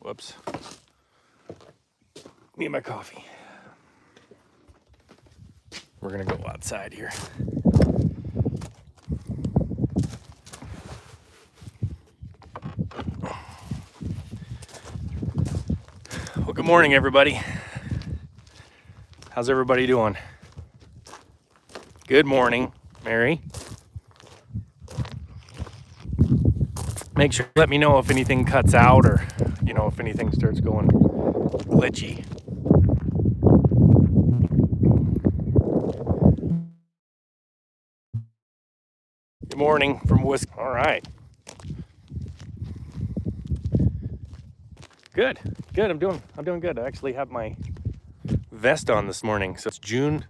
Whoops. Need my coffee. We're gonna go outside here. Well, good morning, everybody. How's everybody doing? Good morning, Mary. Make sure to let me know if anything cuts out or, if anything starts going glitchy. Good morning from Wisconsin. All right. Good. I'm doing good. I actually have my vest on this morning. So it's June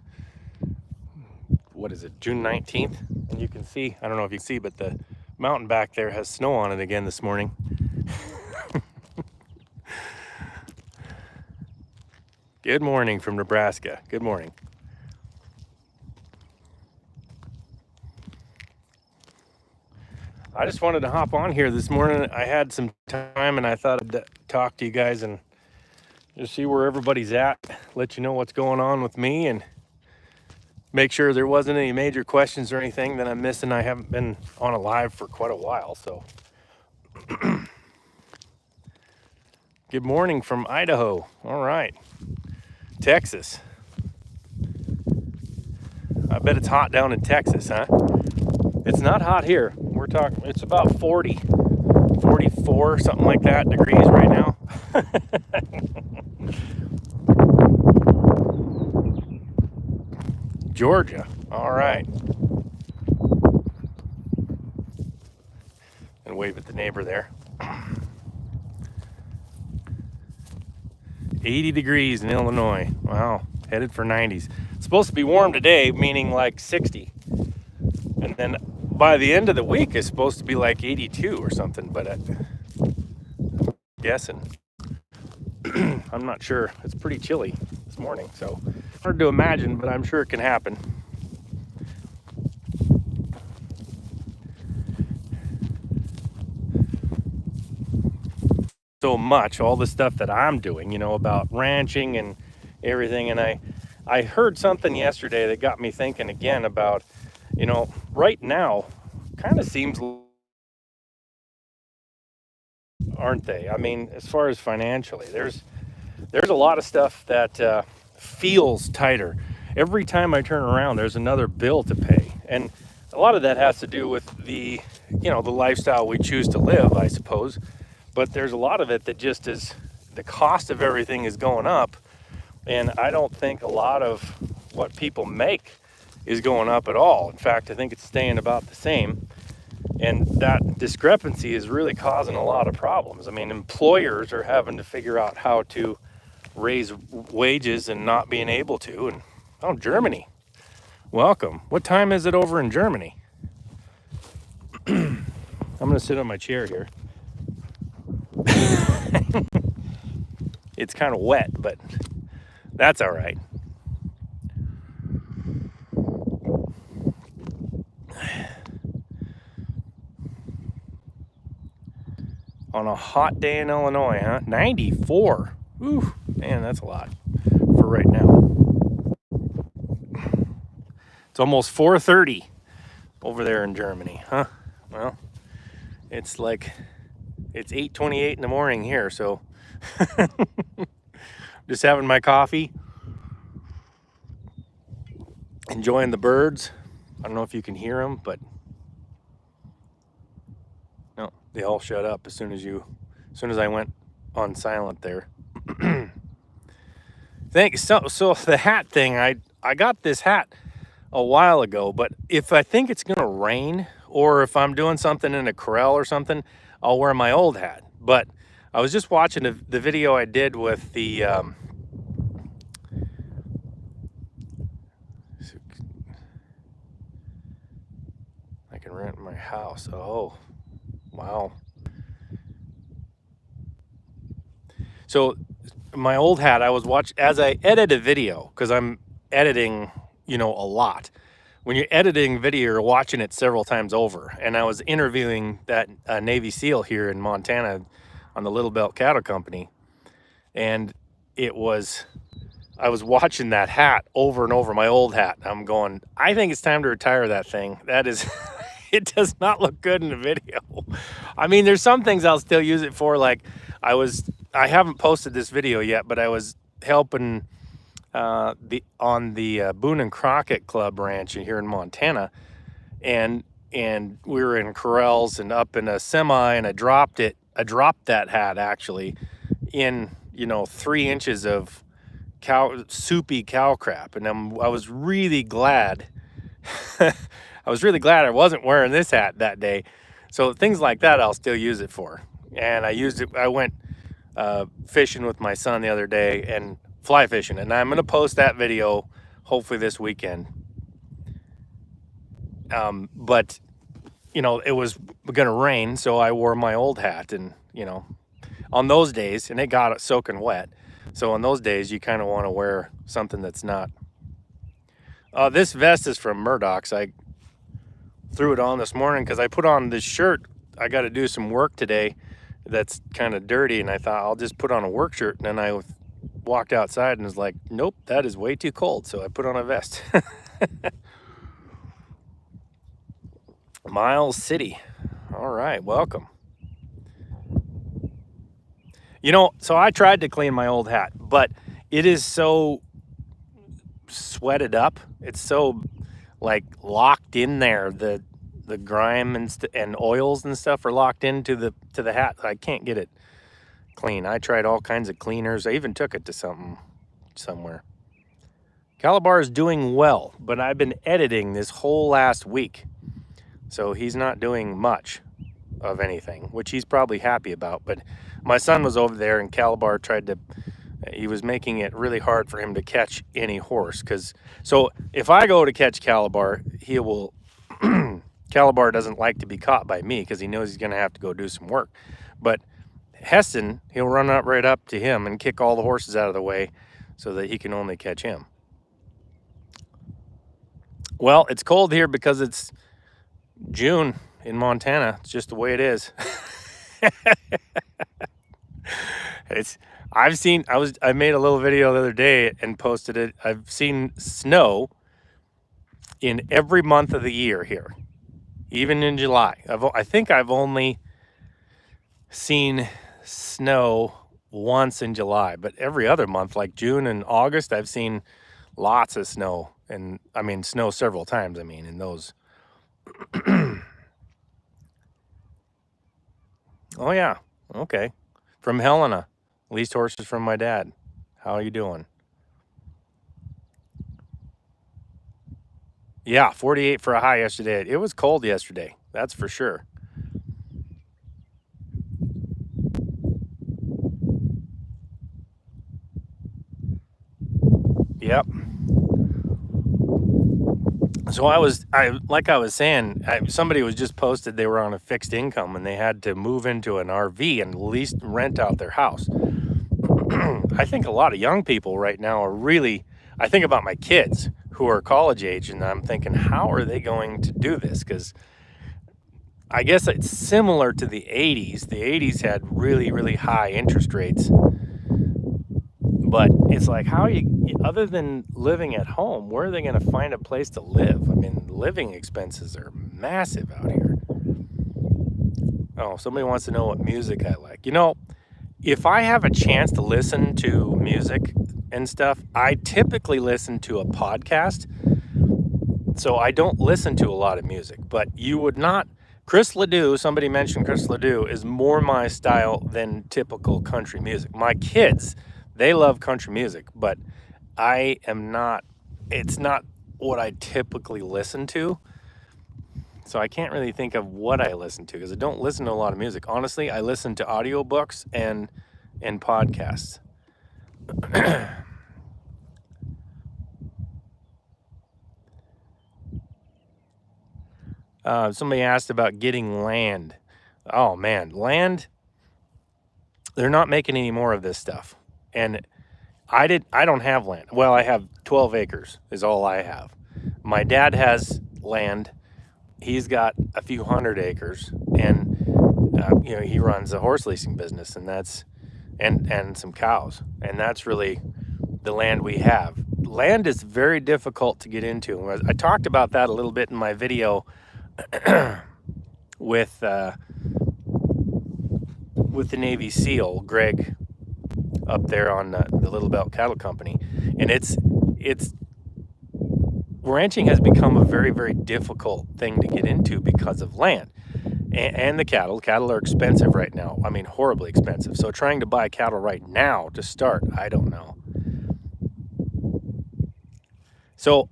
19th. And you can see, I don't know if you can see, but the mountain back there has snow on it again this morning. Good morning from Nebraska. Good morning. I just wanted to hop on here this morning. I had some time and I thought I'd talk to you guys and just see where everybody's at, let you know what's going on with me, and make sure there wasn't any major questions or anything that I'm missing. I haven't been on a live for quite a while, so. Good morning from Idaho. All right. Texas. I bet it's hot down in Texas, huh? It's not hot here. We're talking, it's about 40, 44, something like that degrees right now. Georgia. All right. And wave at the neighbor there. 80 degrees in Illinois. Wow. Headed for 90s. It's supposed to be warm today, meaning like 60. And then by the end of the week, it's supposed to be like 82 or something, but I'm guessing. I'm not sure. It's pretty chilly this morning, so hard to imagine, but I'm sure it can happen. So much, all the stuff that I'm doing, about ranching and everything. And I heard something yesterday that got me thinking again about, right now kind of seems, aren't they? I mean, as far as financially, there's a lot of stuff that feels tighter. Every time I turn around, there's another bill to pay. And a lot of that has to do with the lifestyle we choose to live, I suppose. But there's a lot of it that just is, the cost of everything is going up. And I don't think a lot of what people make is going up at all. In fact, I think it's staying about the same. And that discrepancy is really causing a lot of problems. I mean, employers are having to figure out how to raise wages and not being able to. And oh, Germany, welcome. What time is it over in Germany? I'm gonna sit on my chair here. It's kind of wet, but that's all right. On a hot day in Illinois, huh? 94. Ooh, man, that's a lot for right now. It's almost 4:30 over there in Germany, huh? Well, it's 8:28 in the morning here, so just having my coffee, enjoying the birds. I don't know if you can hear them, but no, they all shut up as soon as I went on silent there. Thanks. So the hat thing, I got this hat a while ago, but if I think it's gonna rain or if I'm doing something in a corral or something, I'll wear my old hat. But I was just watching the video I did with the I can rent my house. Oh, wow. So my old hat, I was watching as I edit a video, because I'm editing, a lot. When you're editing video, you're watching it several times over. And I was interviewing that Navy SEAL here in Montana on the Little Belt Cattle Company, and I was watching that hat over and over, my old hat. I'm going, I think it's time to retire that thing. That is, it does not look good in the video. I mean, there's some things I'll still use it for. Like I haven't posted this video yet, but I was helping on the Boone and Crockett Club ranch here in Montana, and we were in corrals and up in a semi, and I dropped that hat actually in 3 inches of soupy cow crap, and I was really glad. I was really glad I wasn't wearing this hat that day. So things like that I'll still use it for. And I used it. I went fishing with my son the other day and fly fishing, and I'm going to post that video hopefully this weekend. But it was going to rain, so I wore my old hat, and on those days, and it got soaking wet. So on those days, you kind of want to wear something that's not. This vest is from Murdoch's. I threw it on this morning because I put on this shirt. I got to do some work today that's kind of dirty, and I thought I'll just put on a work shirt. And then I walked outside and was like, nope, that is way too cold. So I put on a vest. Miles City. All right, welcome. So I tried to clean my old hat, but it is so sweated up. It's so like locked in there. The grime and oils and stuff are locked into the hat. I can't get it clean. I tried all kinds of cleaners. I even took it to somewhere. Calabar is doing well, but I've been editing this whole last week, so he's not doing much of anything, which he's probably happy about. But my son was over there, and Calabar he was making it really hard for him to catch any horse. So if I go to catch Calabar, he will, Calabar doesn't like to be caught by me because he knows he's going to have to go do some work. But Heston, he'll run right up to him and kick all the horses out of the way so that he can only catch him. Well, it's cold here because it's June in Montana. It's just the way it is. I made a little video the other day and posted it. I've seen snow in every month of the year here, even in July. I think I've only seen snow once in July, but every other month, like June and August, I've seen lots of snow. And I mean, snow several times, in those. Oh, yeah. Okay. From Helena. Leased horses from my dad. How are you doing? Yeah, 48 for a high yesterday. It was cold yesterday. That's for sure. Yep. So like I was saying, somebody was just posted they were on a fixed income and they had to move into an RV and rent out their house. I think a lot of young people right now I think about my kids who are college age, and I'm thinking, how are they going to do this? Because I guess it's similar to the 80s. The 80s had really, really high interest rates. But it's like, other than living at home, where are they going to find a place to live? Living expenses are massive out here. Oh, somebody wants to know what music I like. If I have a chance to listen to music and stuff, I typically listen to a podcast. So I don't listen to a lot of music, but you would not. Chris Ledoux, somebody mentioned Chris Ledoux, is more my style than typical country music. My kids, they love country music, but I am not. It's not what I typically listen to. So I can't really think of what I listen to because I don't listen to a lot of music. Honestly, I listen to audiobooks and podcasts. Somebody asked about getting land. Oh man, land. They're not making any more of this stuff. And I don't have land. Well, I have 12 acres is all I have. My dad has land. He's got a few hundred acres, and he runs a horse leasing business, and and some cows, and that's really the land we have. Land is very difficult to get into. I talked about that a little bit in my video with the Navy SEAL Greg up there on the Little Belt Cattle Company, and it's ranching has become a very, very difficult thing to get into because of land and the cattle. Cattle are expensive right now. I mean, horribly expensive. So trying to buy cattle right now to start, I don't know. So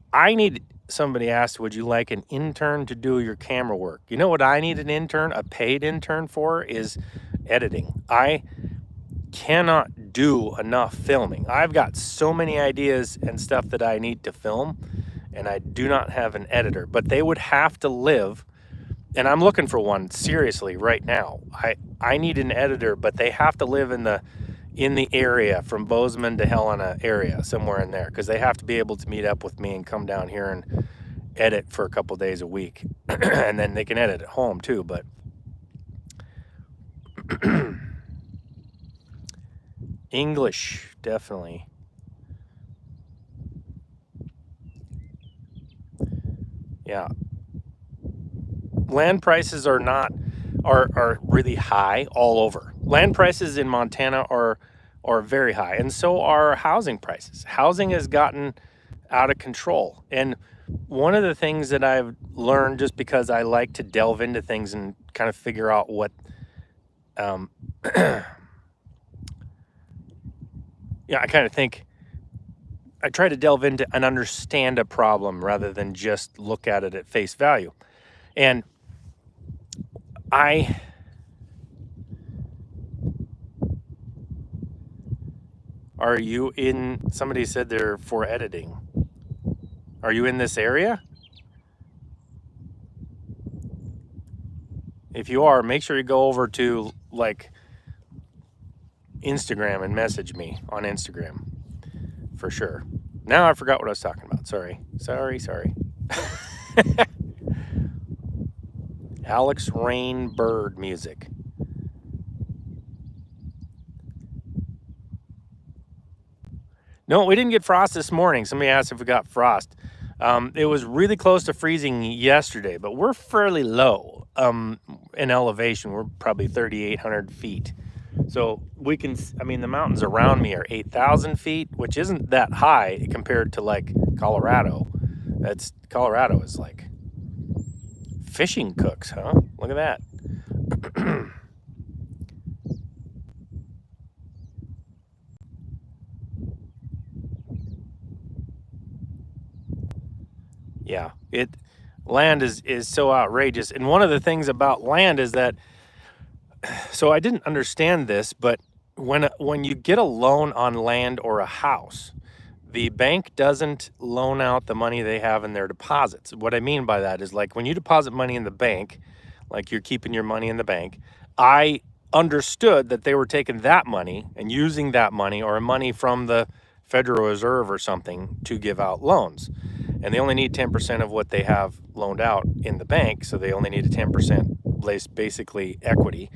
somebody asked, would you like an intern to do your camera work? You know what I need a paid intern for is editing. I cannot do enough filming. I've got so many ideas and stuff that I need to film, and I do not have an editor, but they would have to live, and I'm looking for one seriously right now. I need an editor, but they have to live in the area from Bozeman to Helena area, somewhere in there, because they have to be able to meet up with me and come down here and edit for a couple days a week. And then they can edit at home too, but English, definitely. Yeah. Land prices are really high all over. Land prices in Montana are very high, and so are housing prices. Housing has gotten out of control. And one of the things that I've learned, just because I like to delve into things and kind of figure out what I kind of think I try to delve into and understand a problem rather than just look at it at face value. And are you in, somebody said they're for editing. Are you in this area? If you are, make sure you go over to like Instagram and message me on Instagram for sure. Now I forgot what I was talking about. Sorry. Alex Rain bird music. No, we didn't get frost this morning. Somebody asked if we got frost. It was really close to freezing yesterday, but we're fairly low in elevation. We're probably 3,800 feet. So we can, I mean, the mountains around me are 8,000 feet, which isn't that high compared to like Colorado. Colorado is like fishing cooks, huh? Look at that. Yeah, land is so outrageous. And one of the things about land is that, so I didn't understand this, but when you get a loan on land or a house, the bank doesn't loan out the money they have in their deposits. What I mean by that is, like, when you deposit money in the bank, like you're keeping your money in the bank, I understood that they were taking that money and using that money or money from the Federal Reserve or something to give out loans. And they only need 10% of what they have loaned out in the bank, so they only need a 10% basically equity.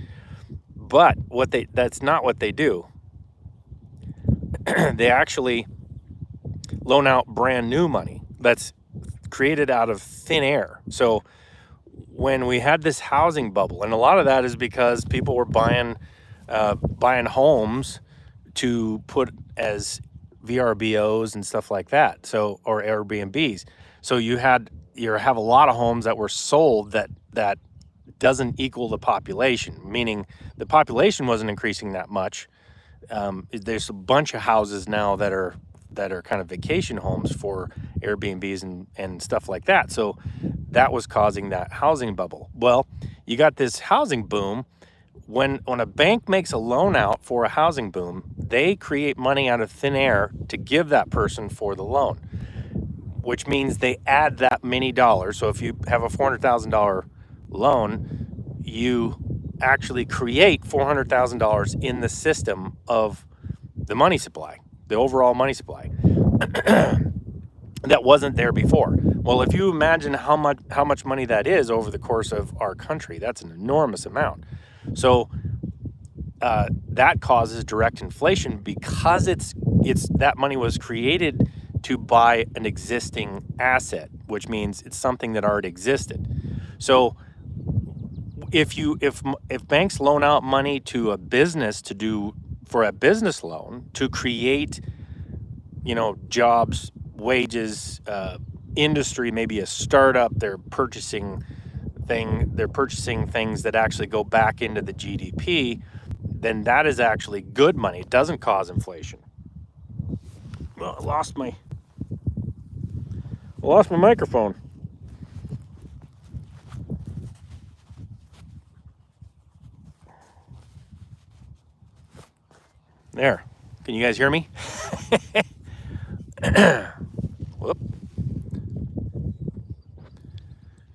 But that's not what they do. They actually loan out brand new money that's created out of thin air. So when we had this housing bubble, and a lot of that is because people were buying homes to put as VRBOs and stuff like that, so, or Airbnbs. So you have a lot of homes that were sold that doesn't equal the population, meaning the population wasn't increasing that much. There's a bunch of houses now that are kind of vacation homes for Airbnbs and stuff like that. So that was causing that housing bubble. Well, you got this housing boom. When a bank makes a loan out for a housing boom, they create money out of thin air to give that person for the loan, which means they add that many dollars. So if you have a $400,000 loan, you actually create $400,000 in the system of the money supply, the overall money supply that wasn't there before. Well, if you imagine how much money that is over the course of our country, that's an enormous amount. So that causes direct inflation because it's that money was created to buy an existing asset, which means it's something that already existed. So if banks loan out money to a business for a business loan to create, jobs, wages, industry, maybe a startup, they're purchasing things that actually go back into the GDP, then that is actually good money. It doesn't cause inflation. Well, I lost my microphone. There. Can you guys hear me? Whoop.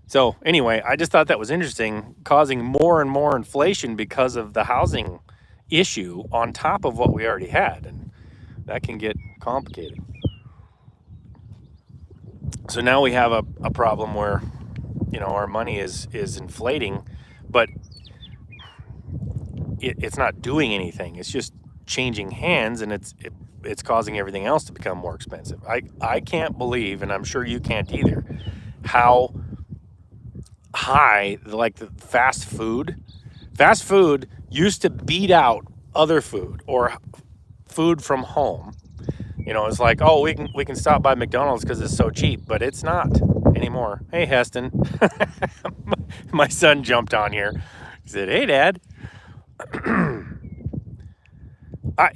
So anyway, I just thought that was interesting, causing more and more inflation because of the housing issue on top of what we already had, and that can get complicated. So now we have a problem where, our money is inflating, but it's not doing anything. It's just changing hands, and it's causing everything else to become more expensive. I can't believe, and I'm sure you can't either, how high like the fast food used to beat out other food or food from home. It's like, oh, we can stop by McDonald's because it's so cheap, but it's not anymore. Hey, Heston. My son jumped on here. He said, hey, Dad.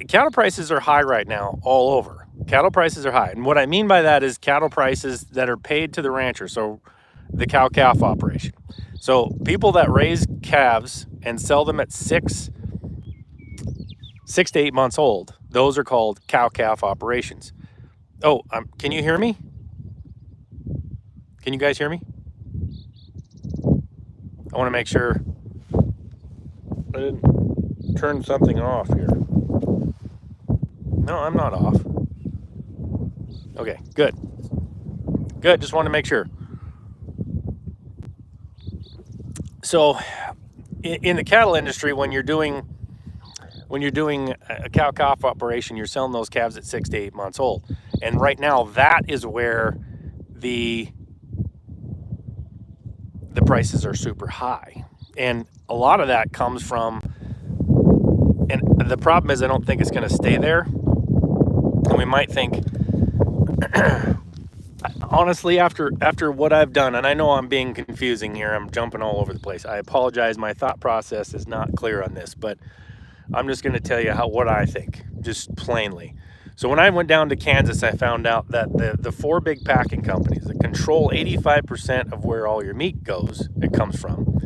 Cattle prices are high right now all over. Cattle prices are high. And what I mean by that is cattle prices that are paid to the rancher. So the cow-calf operation. So people that raise calves and sell them at 6 to 8 months old, those are called cow-calf operations. Oh, can you hear me? Can you guys hear me? I want to make sure I didn't turn something off here. No, I'm not off. Okay, good. Good, just want to make sure. So in the cattle industry, when you're doing a cow-calf operation, you're selling those calves at 6 to 8 months old. And right now, that is where the prices are super high. And a lot of that comes from, and the problem is I don't think it's going to stay there. And we might think, honestly, after what I've done, and I know I'm being confusing here, I'm jumping all over the place. I apologize. My thought process is not clear on this, but I'm just going to tell you what I think, just plainly. So when I went down to Kansas, I found out that the 4 big packing companies that control 85% of where all your meat comes from,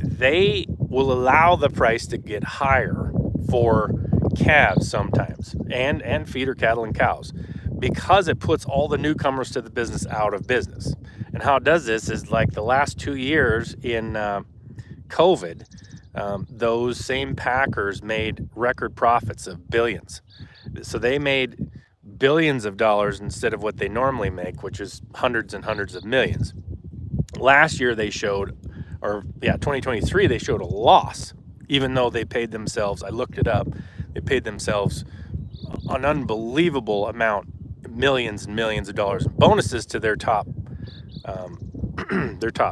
they will allow the price to get higher for calves sometimes, and feeder cattle and cows, because it puts all the newcomers to the business out of business. And how it does this is like the last 2 years in COVID, those same packers made record profits of billions. So they made billions of dollars instead of what they normally make, which is hundreds and hundreds of millions. Last year they showed, 2023, they showed a loss, even though they paid themselves, I looked it up, they paid themselves an unbelievable amount, millions and millions of dollars in bonuses to their top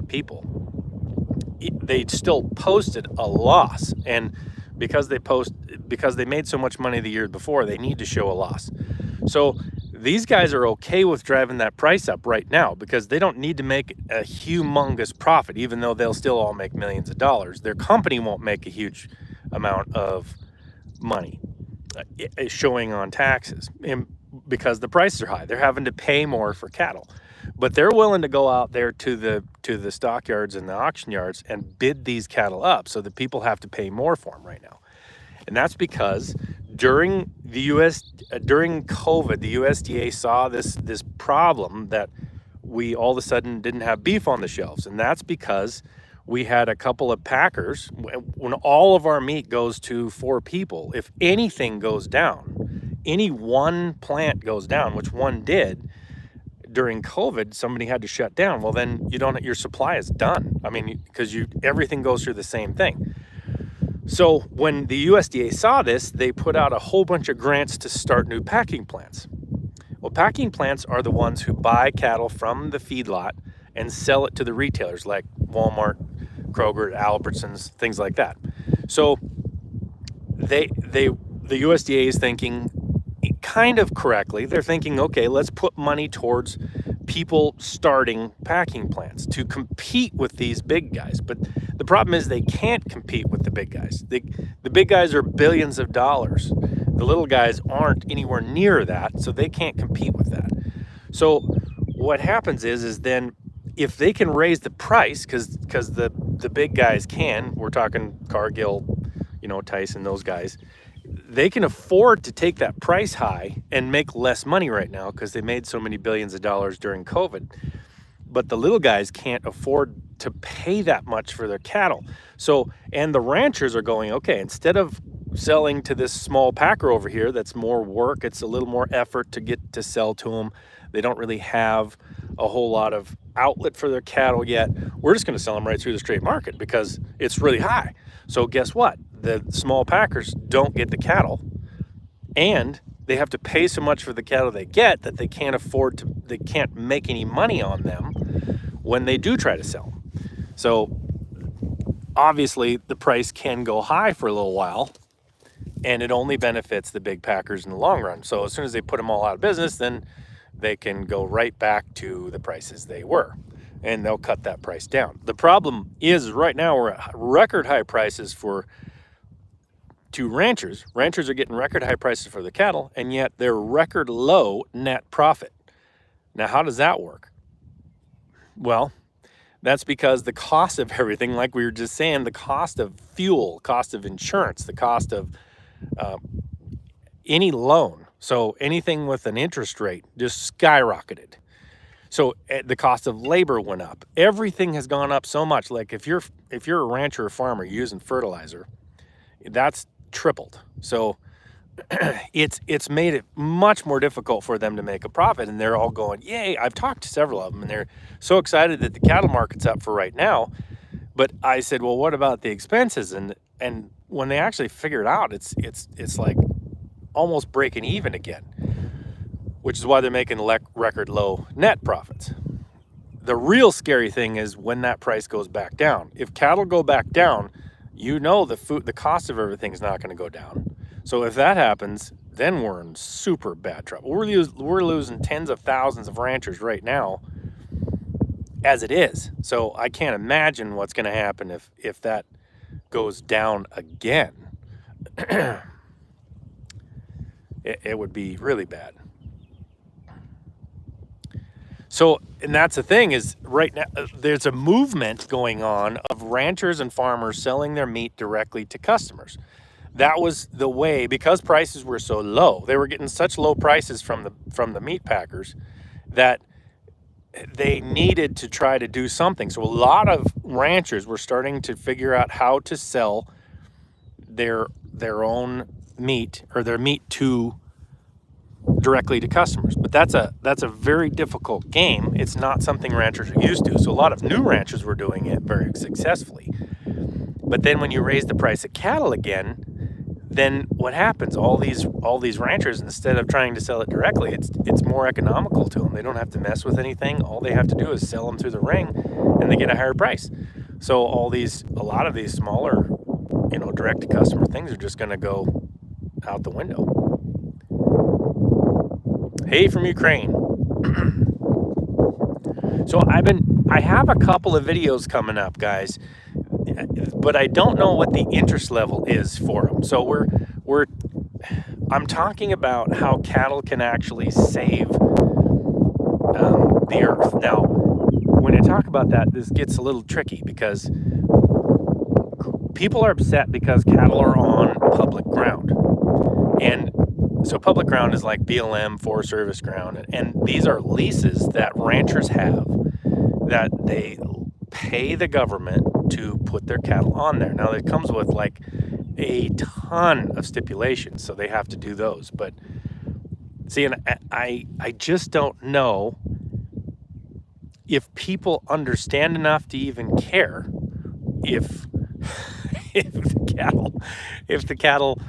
people. They still posted a loss, and because they made so much money the year before, they need to show a loss. So these guys are okay with driving that price up right now because they don't need to make a humongous profit, even though they'll still all make millions of dollars. Their company won't make a huge amount of money showing on taxes, and because the prices are high, they're having to pay more for cattle. But they're willing to go out there to the stockyards and the auction yards and bid these cattle up so that people have to pay more for them right now. And that's because during COVID, the USDA saw this problem that we all of a sudden didn't have beef on the shelves. And that's because we had a couple of packers. When all of our meat goes to 4 people, if anything goes down, any one plant goes down, which one did, during COVID, somebody had to shut down. Well, then your supply is done. I mean, because everything goes through the same thing. So when the USDA saw this, they put out a whole bunch of grants to start new packing plants. Well, packing plants are the ones who buy cattle from the feedlot and sell it to the retailers like Walmart, Kroger, Albertsons, things like that. So the USDA is thinking kind of correctly. They're thinking, okay, let's put money towards people starting packing plants to compete with these big guys. But the problem is they can't compete with the big guys. The big guys are billions of dollars. The little guys aren't anywhere near that, so they can't compete with that. So what happens is then if they can raise the price, because the big guys can, we're talking Cargill, Tyson, those guys, they can afford to take that price high and make less money right now because they made so many billions of dollars during COVID. But the little guys can't afford to pay that much for their cattle. So, and the ranchers are going, okay, instead of selling to this small packer over here that's more work, it's a little more effort to get to sell to them. They don't really have a whole lot of outlet for their cattle yet. We're just going to sell them right through the straight market because it's really high. So guess what? The small packers don't get the cattle, and they have to pay so much for the cattle they get that they can't make any money on them when they do try to sell them. So obviously the price can go high for a little while, and it only benefits the big packers in the long run. So as soon as they put them all out of business, then they can go right back to the prices they were, and they'll cut that price down. The problem is right now we're at record high prices to ranchers. Ranchers are getting record high prices for the cattle, and yet they're record low net profit. Now, how does that work? Well, that's because the cost of everything, like we were just saying, the cost of fuel, cost of insurance, the cost of any loan, so anything with an interest rate just skyrocketed. So the cost of labor went up. Everything has gone up so much. Like if you're a rancher or farmer using fertilizer, that's tripled. So it's made it much more difficult for them to make a profit, and they're all going, yay. I've talked to several of them, and they're so excited that the cattle market's up for right now. But I said, well, what about the expenses? And when they actually figure it out, it's like almost breaking even again, which is why they're making record low net profits. The real scary thing is when that price goes back down. If cattle go back down, the cost of everything is not going to go down. So if that happens, then we're in super bad trouble. We're losing tens of thousands of ranchers right now as it is. So I can't imagine what's going to happen if that goes down again. It would be really bad. So, and that's the thing is right now there's a movement going on of ranchers and farmers selling their meat directly to customers. That was the way, because prices were so low. They were getting such low prices from the meat packers that they needed to try to do something. So a lot of ranchers were starting to figure out how to sell their own meat, or their meat directly to customers. But that's a very difficult game. It's not something ranchers are used to. So a lot of new ranchers were doing it very successfully. But then when you raise the price of cattle again, then what happens? All these ranchers, instead of trying to sell it directly, it's more economical to them. They don't have to mess with anything. All they have to do is sell them through the ring, and they get a higher price. So a lot of these smaller, direct to customer things are just going to go out the window. Hey, from Ukraine. So I have a couple of videos coming up, guys, but I don't know what the interest level is for them. So I'm talking about how cattle can actually save the earth. Now, when I talk about that, this gets a little tricky because people are upset because cattle are on public ground. And so public ground is like BLM, Forest Service ground, and these are leases that ranchers have that they pay the government to put their cattle on there. Now, it comes with like a ton of stipulations, so they have to do those. But see, and I just don't know if people understand enough to even care if if the cattle,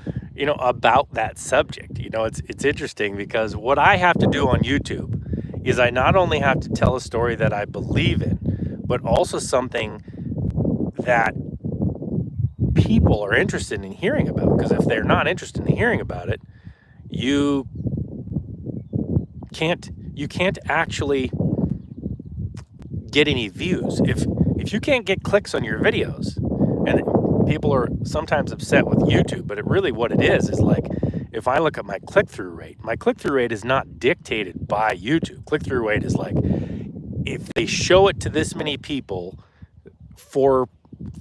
about that subject. It's interesting because what I have to do on YouTube is I not only have to tell a story that I believe in, but also something that people are interested in hearing about. Because if they're not interested in hearing about it, you can't actually get any views. If you can't get clicks on your videos, and people are sometimes upset with YouTube, but what it is like, if I look at my click-through rate is not dictated by YouTube. Click-through rate is like, if they show it to this many people, 4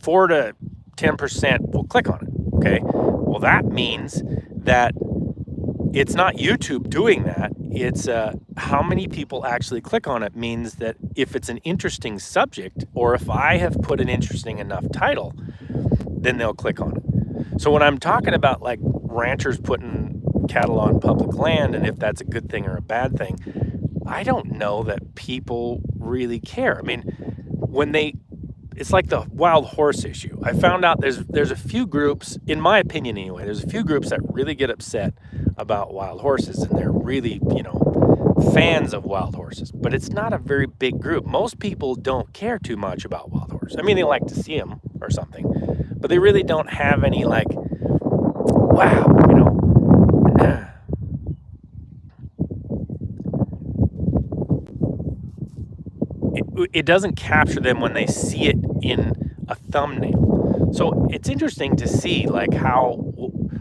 to 10% will click on it. Okay, well, that means that it's not YouTube doing that. It's how many people actually click on it means that if it's an interesting subject, or if I have put an interesting enough title, then they'll click on it. So when I'm talking about like ranchers putting cattle on public land, and if that's a good thing or a bad thing, I don't know that people really care. I mean, it's like the wild horse issue. I found out there's a few groups, in my opinion anyway, there's a few groups that really get upset about wild horses, and they're really, fans of wild horses. But it's not a very big group. Most people don't care too much about wild horses. I mean, they like to see them or something, but they really don't have any like, wow, it doesn't capture them when they see it in a thumbnail. So it's interesting to see like how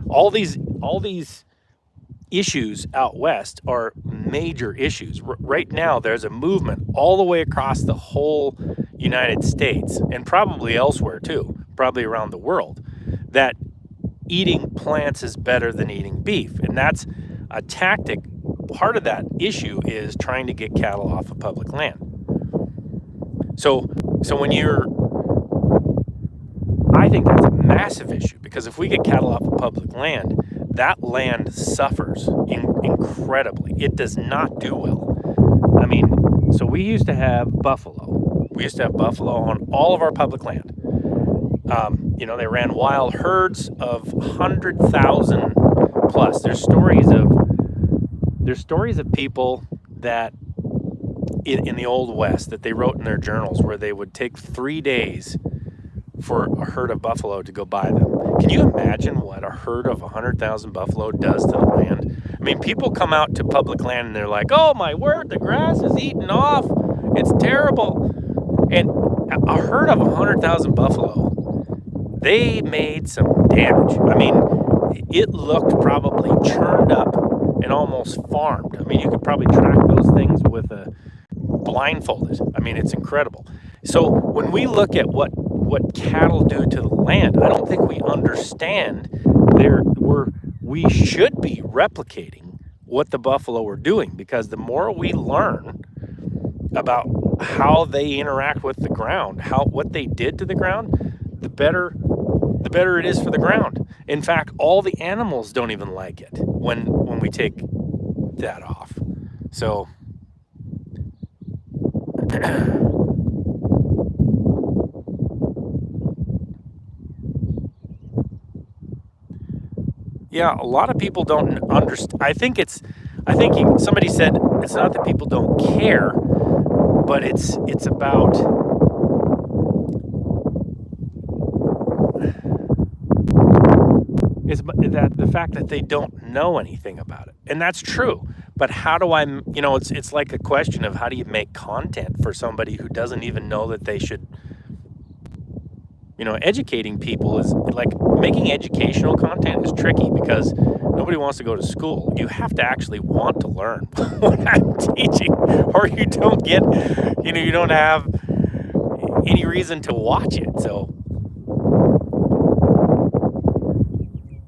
all these issues out west are major issues. Right now, there's a movement all the way across the whole United States, and probably elsewhere too, probably around the world, that eating plants is better than eating beef. And that's a tactic. Part of that issue is trying to get cattle off of public land. So when I think that's a massive issue, because if we get cattle off of public land, that land suffers incredibly. It does not do well. I mean, so we used to have buffalo. We used to have buffalo on all of our public land. They ran wild herds of 100,000 plus. There's stories of people that in the Old West that they wrote in their journals where they would take 3 days for a herd of buffalo to go by them. Can you imagine what a herd of 100,000 buffalo does to the land? I mean, people come out to public land and they're like, oh my word, the grass is eaten off. It's terrible. And a herd of 100,000 buffalo, they made some damage. I mean, it looked probably churned up and almost farmed. I mean, you could probably track those things with a blindfolded. I mean, it's incredible. So when we look at what cattle do to the land, I don't think we understand we should be replicating what the buffalo are doing, because the more we learn about how they interact with the ground, what they did to the ground, the better it is for the ground. In fact, all the animals don't even like it when we take that off. So yeah, a lot of people don't understand. I think somebody said it's not that people don't care, but it's about that the fact that they don't know anything about it. And that's true. But how do I, it's like a question of how do you make content for somebody who doesn't even know that they should, educating people is like, making educational content is tricky because nobody wants to go to school. You have to actually want to learn what I'm teaching, or you don't get, you don't have any reason to watch it. So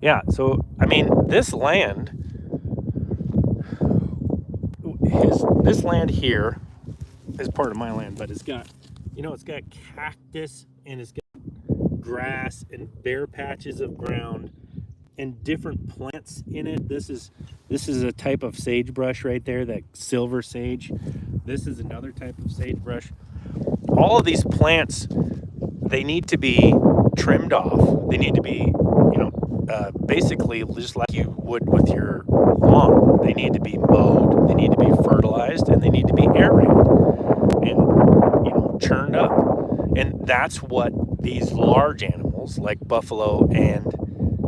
yeah, so I mean, this land here is part of my land, but it's got, it's got cactus, and it's got grass and bare patches of ground and different plants in it. This is a type of sagebrush right there, that silver sage. This is another type of sagebrush. All of these plants they need to be trimmed off. They need to be, basically just like you would with your lawn. They need to be mowed, they need to be fertilized, and they need to be aerated and, churned up. And that's what these large animals like buffalo and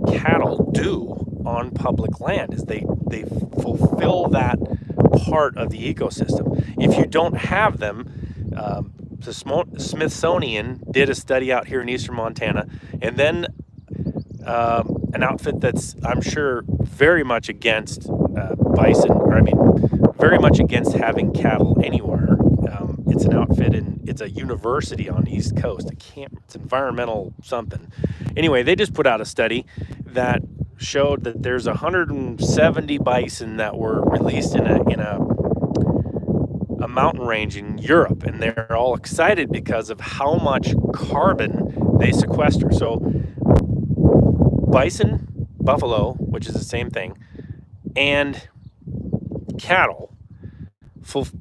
cattle do on public land, is they fulfill that part of the ecosystem. If you don't have them, the Smithsonian did a study out here in eastern Montana, and then an outfit that's, I'm sure, very much against bison, or I mean, very much against having cattle anywhere. It's an outfit, and it's a university on the East Coast. It's environmental something. Anyway, they just put out a study that showed that there's 170 bison that were released in a mountain range in Europe, and they're all excited because of how much carbon they sequester. So bison, buffalo, which is the same thing, and cattle,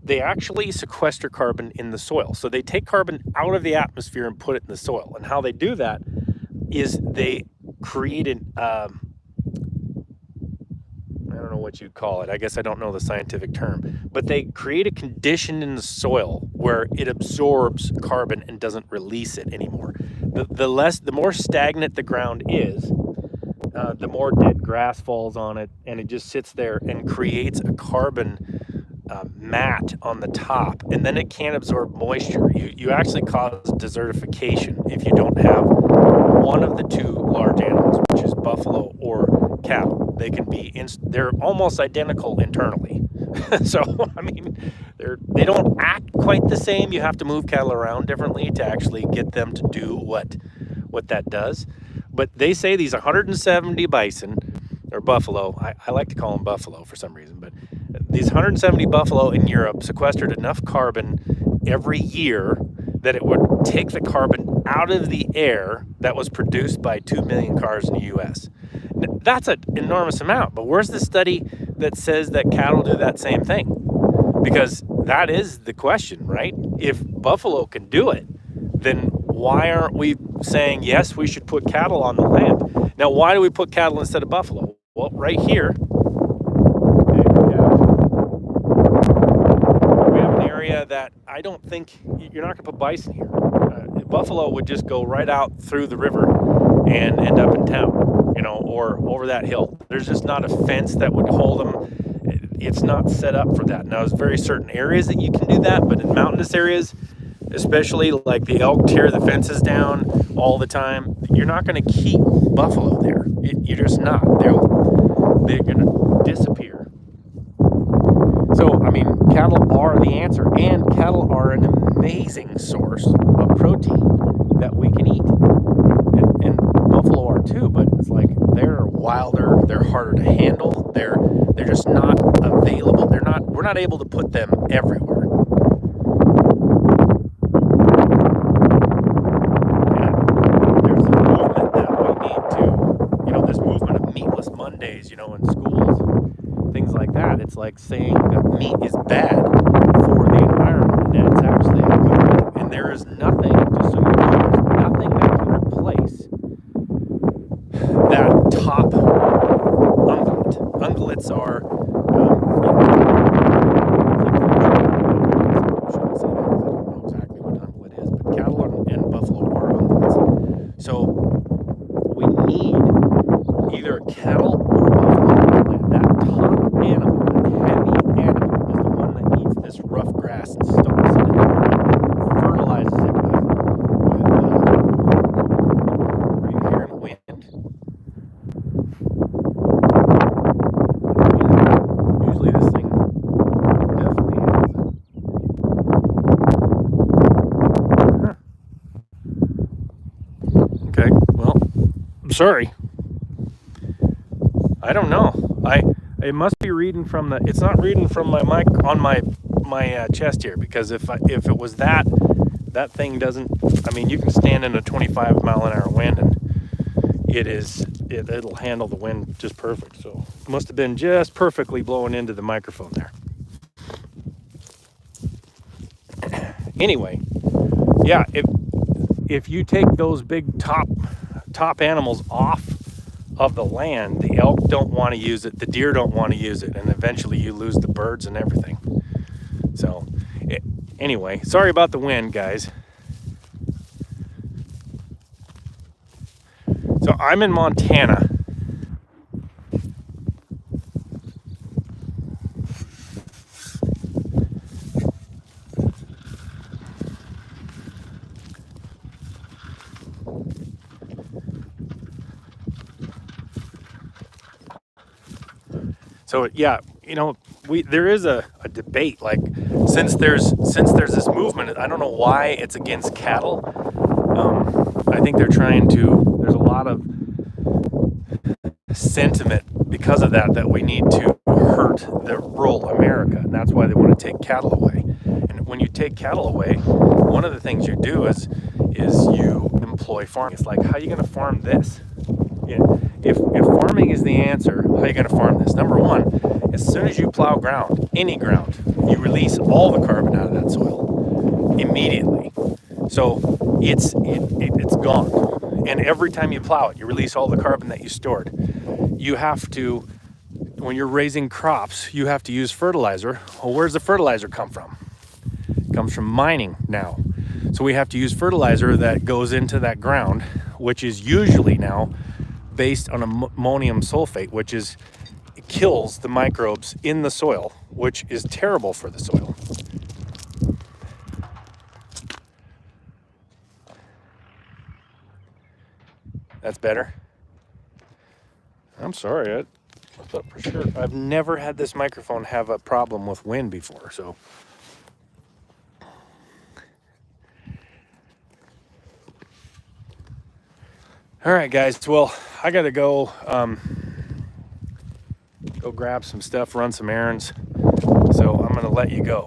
they actually sequester carbon in the soil. So they take carbon out of the atmosphere and put it in the soil. And how they do that is they create I don't know what you'd call it. I guess I don't know the scientific term, but they create a condition in the soil where it absorbs carbon and doesn't release it anymore. The more stagnant the ground is, the more dead grass falls on it, and it just sits there and creates a carbon mat on the top, and then it can't absorb moisture. You actually cause desertification if you don't have one of the two large animals, which is buffalo or cattle. They can be they're almost identical internally. So I mean, they don't act quite the same. You have to move cattle around differently to actually get them to do what that does. But they say these 170 bison or buffalo, I like to call them buffalo for some reason, but these 170 buffalo in Europe sequestered enough carbon every year that it would take the carbon out of the air that was produced by 2 million cars in the US. That's an enormous amount, but where's the study that says that cattle do that same thing? Because that is the question, right? If buffalo can do it, then why aren't we saying, yes, we should put cattle on the land? Now, why do we put cattle instead of buffalo? Well, right here, we have an area that I don't think, you're not going to put bison here. Buffalo would just go right out through the river and end up in town, or over that hill. There's just not a fence that would hold them. It's not set up for that. Now, there's very certain areas that you can do that, but in mountainous areas, especially like the elk tear the fences down all the time, you're not going to keep buffalo there. You're just not. They're going to disappear. So, I mean, cattle are the answer, and cattle are an amazing source of protein that we can eat. And buffalo are too, but it's like they're wilder, they're harder to handle, they're just not available. We're not able to put them everywhere. Mondays, in schools, things like that. It's like saying that meat is bad for the environment, and it's actually a good thing. And there is nothing, just so you know, there's nothing that can replace that top ungulate. Ungulates are, I shouldn't say that because I don't know exactly what ungulate is, but cattle and buffalo are ungulates. So we need either cattle or buffalo. That top animal, that heavy animal, is the one that eats this rough grass and stomps it in the ground, fertilizes it with are you hearing wind? Usually this thing definitely has it. Huh. Okay, well, I'm sorry. I don't know. It must be reading from it's not reading from my mic on my chest here, because if it was that thing doesn't, I mean, you can stand in a 25 mile an hour wind and it'll handle the wind just perfect. So it must have been just perfectly blowing into the microphone there. Anyway, yeah, if you take those big top animals off of the land, the elk don't want to use it, the deer don't want to use it, and eventually you lose the birds and everything. So anyway, sorry about the wind, guys. So I'm in Montana. So yeah, you know, there is a debate, like, since there's this movement, I don't know why it's against cattle. I think they're trying to, there's a lot of sentiment because of that we need to hurt the rural America, and that's why they want to take cattle away. And when you take cattle away, one of the things you do is you employ farming. It's like, how are you going to farm this? Yeah. If farming is the answer, how are you going to farm this? Number one, as soon as you plow ground, any ground, you release all the carbon out of that soil immediately. So it's gone. And every time you plow it, you release all the carbon that you stored. You have to, when you're raising crops, you have to use fertilizer. Well, where's the fertilizer come from? It comes from mining now. So we have to use fertilizer that goes into that ground, which is usually now based on ammonium sulfate, which is, it kills the microbes in the soil, which is terrible for the soil. That's better. I'm sorry, I thought for sure. I've never had this microphone have a problem with wind before, so. All right, guys. Well, I gotta go grab some stuff, run some errands. So I'm gonna let you go.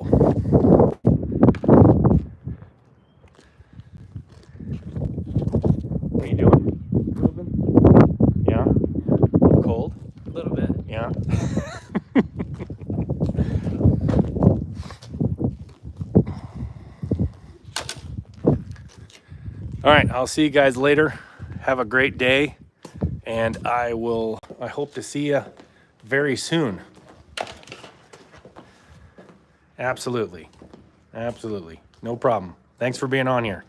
What are you doing? Moving? Yeah. Cold? A little bit. Yeah. All right, I'll see you guys later. Have a great day, and I hope to see you very soon. Absolutely. No problem. Thanks for being on here.